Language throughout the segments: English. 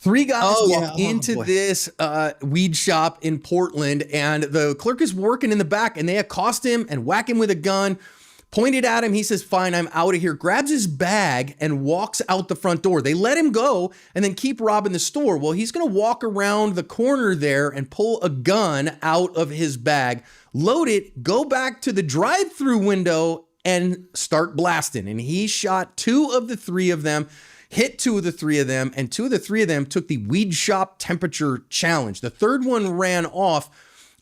Three guys walk Oh, into boy. this weed shop in Portland, and the clerk is working in the back, and they accost him and whack him with a gun, pointed at him. He says, fine, I'm out of here, grabs his bag and walks out the front door. They let him go and then keep robbing the store. Well, he's going to walk around the corner there and pull a gun out of his bag, load it, go back to the drive-through window and start blasting. And he shot two of the three of them, hit two of the three of them, and two of the three of them took the weed shop temperature challenge. The third one ran off,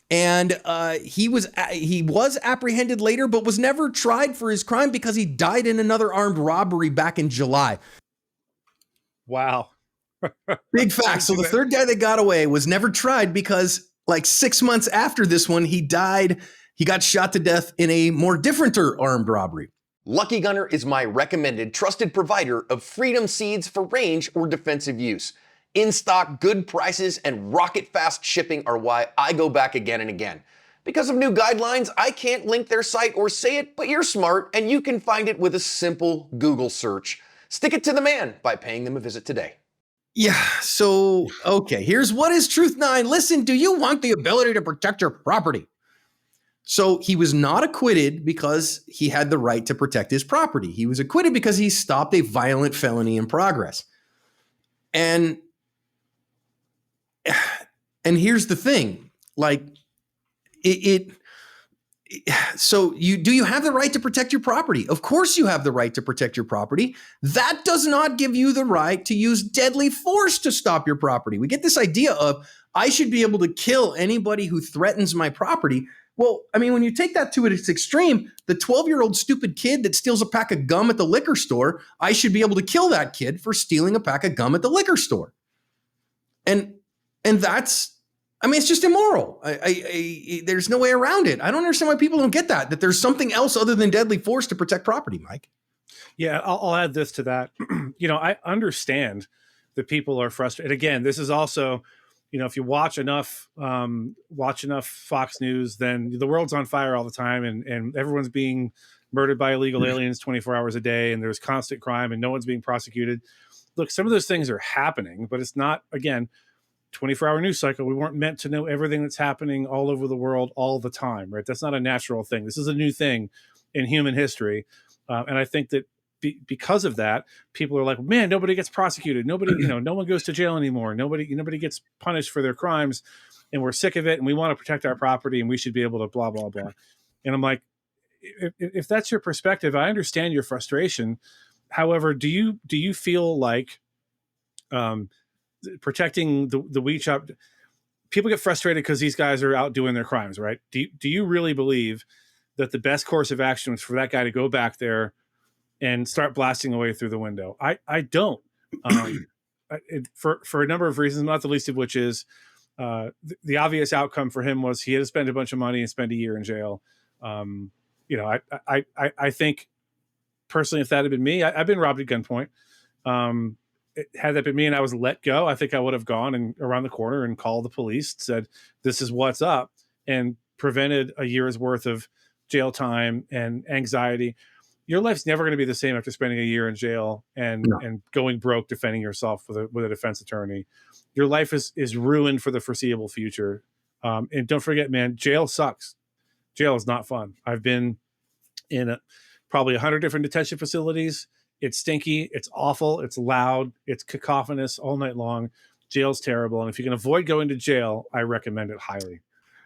and he was apprehended later, but was never tried for his crime because he died in another armed robbery back in July. Wow. Big fact. So the third guy that got away was never tried because like 6 months after this one, he died. He got shot to death in a more different armed robbery. Lucky Gunner is my recommended trusted provider of freedom seeds for range or defensive use. In stock, good prices, and rocket fast shipping are why I go back again and again. Because of new guidelines, I can't link their site or say it, but you're smart and you can find it with a simple Google search. Stick it to the man by paying them a visit today. Yeah, so, okay, here's what is Truth 9. Listen, do you want the ability to protect your property? So he was not acquitted because he had the right to protect his property. He was acquitted because he stopped a violent felony in progress. And here's the thing, like so do you have the right to protect your property? Of course you have the right to protect your property. That does not give you the right to use deadly force to stop your property. We get this idea of I should be able to kill anybody who threatens my property. Well, I mean, when you take that to its extreme, the 12-year-old stupid kid that steals a pack of gum at the liquor store, I should be able to kill that kid for stealing a pack of gum at the liquor store. And that's, I mean, it's just immoral. There's no way around it. I don't understand why people don't get that there's something else other than deadly force to protect property, Mike. Yeah, I'll add this to that. I understand that people are frustrated. Again, this is also, if you watch enough Fox News, then the world's on fire all the time, and everyone's being murdered by illegal aliens 24 hours a day, and there's constant crime, and no one's being prosecuted. Look, some of those things are happening, but it's not, again, 24-hour news cycle. We weren't meant to know everything that's happening all over the world all the time, right? That's not a natural thing. This is a new thing in human history, and I think that because of that, people are like, man, nobody gets prosecuted. Nobody, no one goes to jail anymore. Nobody gets punished for their crimes, and we're sick of it. And we want to protect our property, and we should be able to blah, blah, blah. And I'm like, if that's your perspective, I understand your frustration. However, do you feel like protecting the weed shop, people get frustrated because these guys are out doing their crimes, right? Do you really believe that the best course of action was for that guy to go back there and start blasting away through the window? I don't. For a number of reasons, not the least of which is the obvious outcome for him was he had to spend a bunch of money and spend a year in jail. I think personally, if that had been me, I've been robbed at gunpoint. Had that been me and I was let go, I think I would have gone and around the corner and called the police, said, this is what's up, and prevented a year's worth of jail time and anxiety. Your life's never going to be the same after spending a year in jail and going broke defending yourself with a defense attorney. Your life is ruined for the foreseeable future. And don't forget, man, jail sucks. Jail is not fun. I've been in probably 100 different detention facilities. It's stinky. It's awful. It's loud. It's cacophonous all night long. Jail's terrible. And if you can avoid going to jail, I recommend it highly.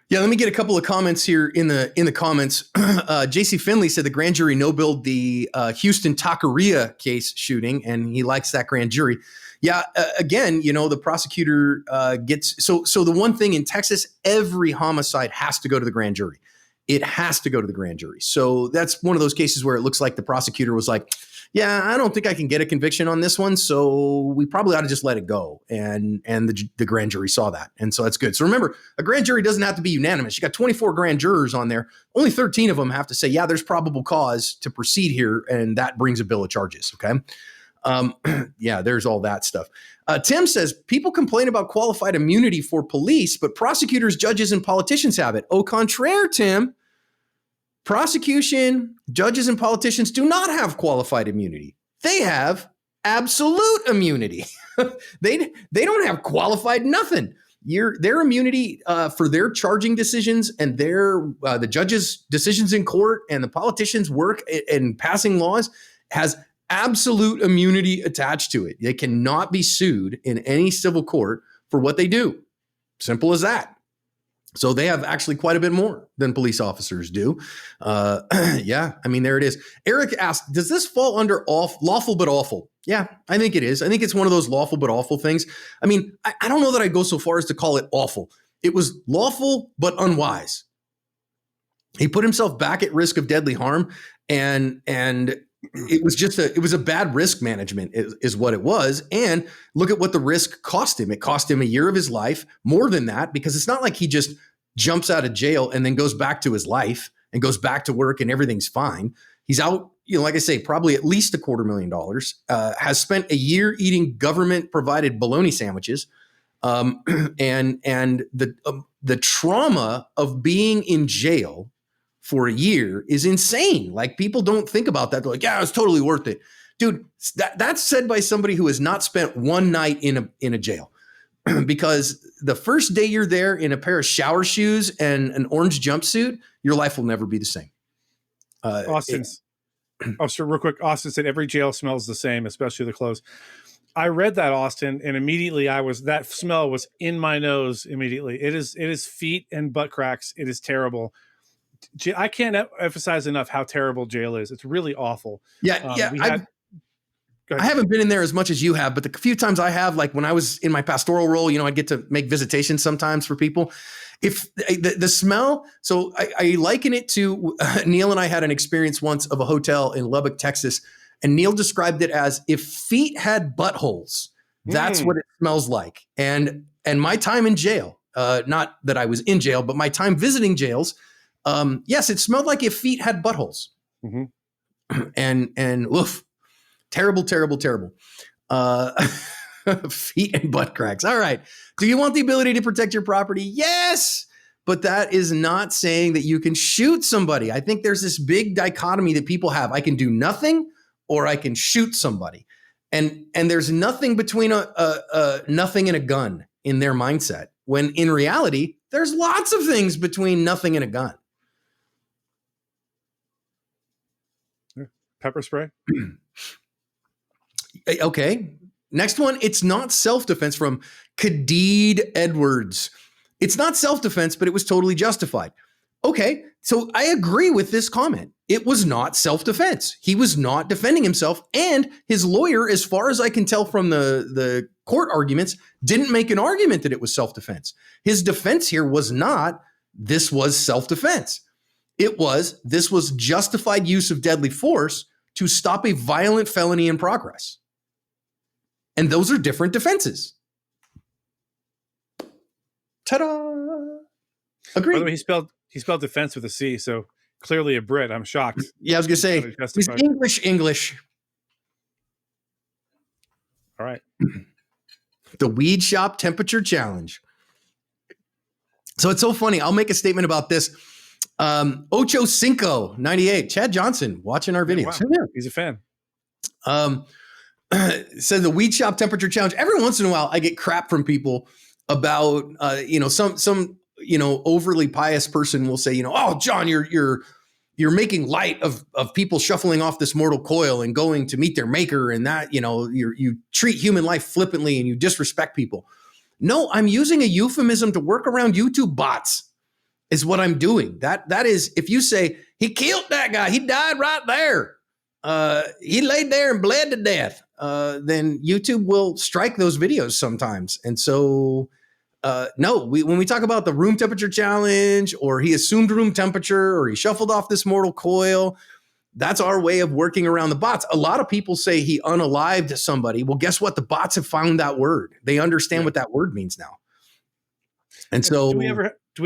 Yeah, let me get a couple of comments here in the comments. JC Finley said the grand jury no-billed the Houston taqueria case shooting, and he likes that grand jury. Yeah, again, the prosecutor gets so the one thing in Texas, every homicide has to go to the grand jury. It has to go to the grand jury. So that's one of those cases where it looks like the prosecutor was like, yeah, I don't think I can get a conviction on this one, so we probably ought to just let it go. And the grand jury saw that, and so that's good. So remember, a grand jury doesn't have to be unanimous. You got 24 grand jurors on there. Only 13 of them have to say, yeah, there's probable cause to proceed here, and that brings a bill of charges, okay? Yeah, there's all that stuff. Tim says, people complain about qualified immunity for police, but prosecutors, judges, and politicians have it. Au contraire, Tim. Prosecution, judges, and politicians do not have qualified immunity. They have absolute immunity. they don't have qualified nothing. Their immunity for their charging decisions and the judges' decisions in court and the politicians' work in passing laws has absolute immunity attached to it. They cannot be sued in any civil court for what they do. Simple as that. So they have actually quite a bit more than police officers do. Yeah, I mean, there it is. Eric asked, does this fall under lawful but awful? Yeah, I think it is. I think it's one of those lawful but awful things. I mean, I don't know that I'd go so far as to call it awful. It was lawful but unwise. He put himself back at risk of deadly harm, and it was a bad risk management is what it was. And look at what the risk cost him. It cost him a year of his life, more than that, because it's not like he just jumps out of jail and then goes back to his life and goes back to work and everything's fine. He's out, like I say, probably at least $250,000, has spent a year eating government provided bologna sandwiches. And the trauma of being in jail for a year is insane. Like, people don't think about that. They're like, yeah, it's totally worth it. Dude, that's said by somebody who has not spent one night in a jail. Because the first day you're there in a pair of shower shoes and an orange jumpsuit, your life will never be the same. Real quick, Austin said every jail smells the same, especially the clothes. I read that, Austin, and immediately that smell was in my nose immediately. It is feet and butt cracks. It is terrible. I can't emphasize enough how terrible jail is. It's really awful. Yeah. I haven't been in there as much as you have, but the few times I have, like when I was in my pastoral role, I'd get to make visitations sometimes for people. If the smell, so I liken it to Neil and I had an experience once of a hotel in Lubbock, Texas, and Neil described it as if feet had buttholes. That's what it smells like. And my time in jail, not that I was in jail, but my time visiting jails, yes, it smelled like if feet had buttholes. Mm-hmm. And oof, terrible. Feet and butt cracks. All right. Do you want the ability to protect your property? Yes. But that is not saying that you can shoot somebody. I think there's this big dichotomy that people have. I can do nothing or I can shoot somebody. And there's nothing between a nothing and a gun in their mindset, when in reality, there's lots of things between nothing and a gun. Pepper spray. Okay. Next one. It's not self-defense, from Khadid Edwards. It's not self-defense, but it was totally justified. Okay. So I agree with this comment. It was not self-defense. He was not defending himself. And his lawyer, as far as I can tell from the court arguments, didn't make an argument that it was self-defense. His defense here was not, this was self-defense. It was, this was justified use of deadly force to stop a violent felony in progress. And those are different defenses. Ta-da! Agreed. By the way, he spelled defense with a C, so clearly a Brit. I'm shocked. Yeah, I was going to say, he's English. All right. The Weed Shop Temperature Challenge. So it's so funny. I'll make a statement about this. Ocho Cinco 98, Chad Johnson, watching our videos. Wow. He's a fan. Said the Weed Shop Temperature Challenge. Every once in a while, I get crap from people about, some overly pious person will say, oh, John, you're making light of people shuffling off this mortal coil and going to meet their maker, and that, you treat human life flippantly and you disrespect people. No, I'm using a euphemism to work around YouTube bots. Is what I'm doing. That is, if you say he killed that guy, he died right there, he laid there and bled to death, then YouTube will strike those videos sometimes. And so, no, when we talk about the room temperature challenge, or he assumed room temperature, or he shuffled off this mortal coil, that's our way of working around the bots. A lot of people say he unalived somebody. Well, guess what? The bots have found that word. They understand what that word means now. And so, do we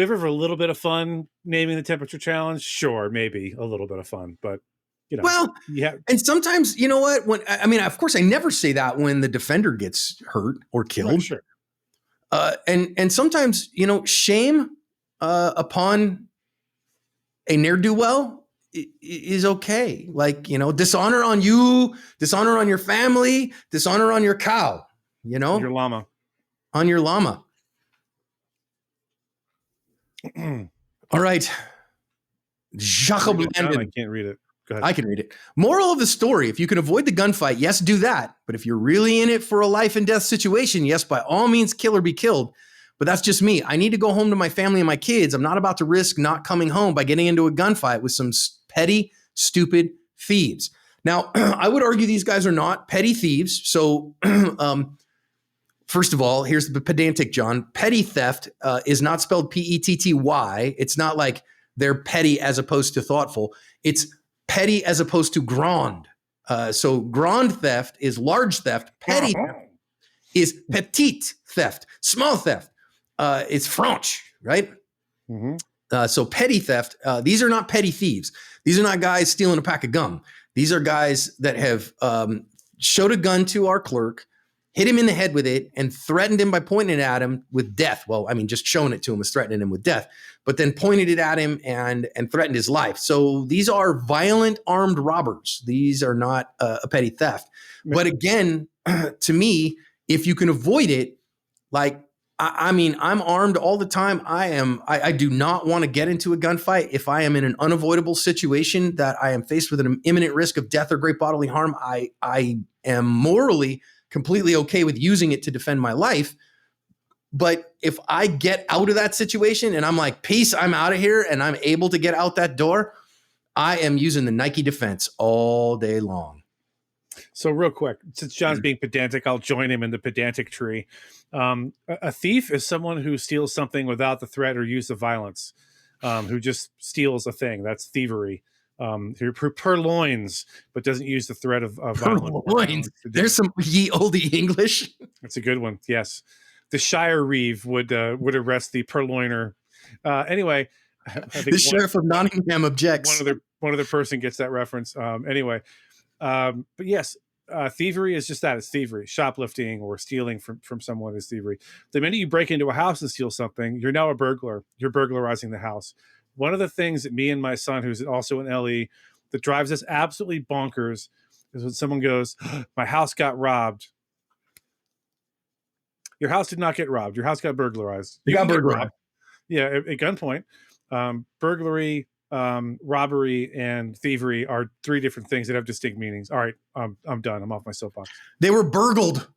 ever have a little bit of fun naming the temperature challenge? Sure, maybe a little bit of fun, but well, yeah. And sometimes, you know what? Of course, I never say that when the defender gets hurt or killed. Right, sure. And sometimes, shame upon a ne'er-do-well is okay. Like, dishonor on you, dishonor on your family, dishonor on your cow. you know, Your llama. on your llama. All right. Jacob I Landon. can't read it. Go ahead. I can read it. Moral of the story: if you can avoid the gunfight, yes, do that. But if you're really in it for a life and death situation, yes, by all means, kill or be killed. But that's just me. I need to go home to my family and my kids. I'm not about to risk not coming home by getting into a gunfight with some petty, stupid thieves. Now, I would argue these guys are not petty thieves. So, first of all, here's the pedantic John. Petty theft is not spelled Petty. It's not like they're petty as opposed to thoughtful. It's petty as opposed to grand. So grand theft is large theft. Petty theft is petite theft, small theft. It's French, right? Mm-hmm. So petty theft, these are not petty thieves. These are not guys stealing a pack of gum. These are guys that have showed a gun to our clerk, hit him in the head with it, and threatened him by pointing it at him with death. Well, I mean, just showing it to him was threatening him with death, but then pointed it at him and threatened his life. So these are violent armed robbers. These are not a petty theft. But again, to me, if you can avoid it, like, I mean, I'm armed all the time. I do not want to get into a gunfight. If I am in an unavoidable situation that I am faced with an imminent risk of death or great bodily harm, I am morally completely okay with using it to defend my life. But if I get out of that situation and I'm like, peace, I'm out of here, and I'm able to get out that door, I am using the Nike defense all day long. So real quick, since John's being pedantic, I'll join him in the pedantic tree. A thief is someone who steals something without the threat or use of violence, who just steals a thing. That's thievery. Who purloins, but doesn't use the threat of violence. Purloins. There's some ye olde English. That's a good one. Yes. The Shire Reeve would arrest the purloiner. Anyway, I think the sheriff of Nottingham objects. One other person gets that reference. Anyway, but yes, thievery is just that. It's thievery. Shoplifting or stealing from someone is thievery. The minute you break into a house and steal something, you're now a burglar. You're burglarizing the house. One of the things that me and my son, who's also an LE, that drives us absolutely bonkers is when someone goes, my house got robbed. Your house did not get robbed. Your house got burglarized. You got burglarized. Yeah, at gunpoint. Burglary, robbery, and thievery are three different things that have distinct meanings. All right, I'm done. I'm off my soapbox. They were burgled.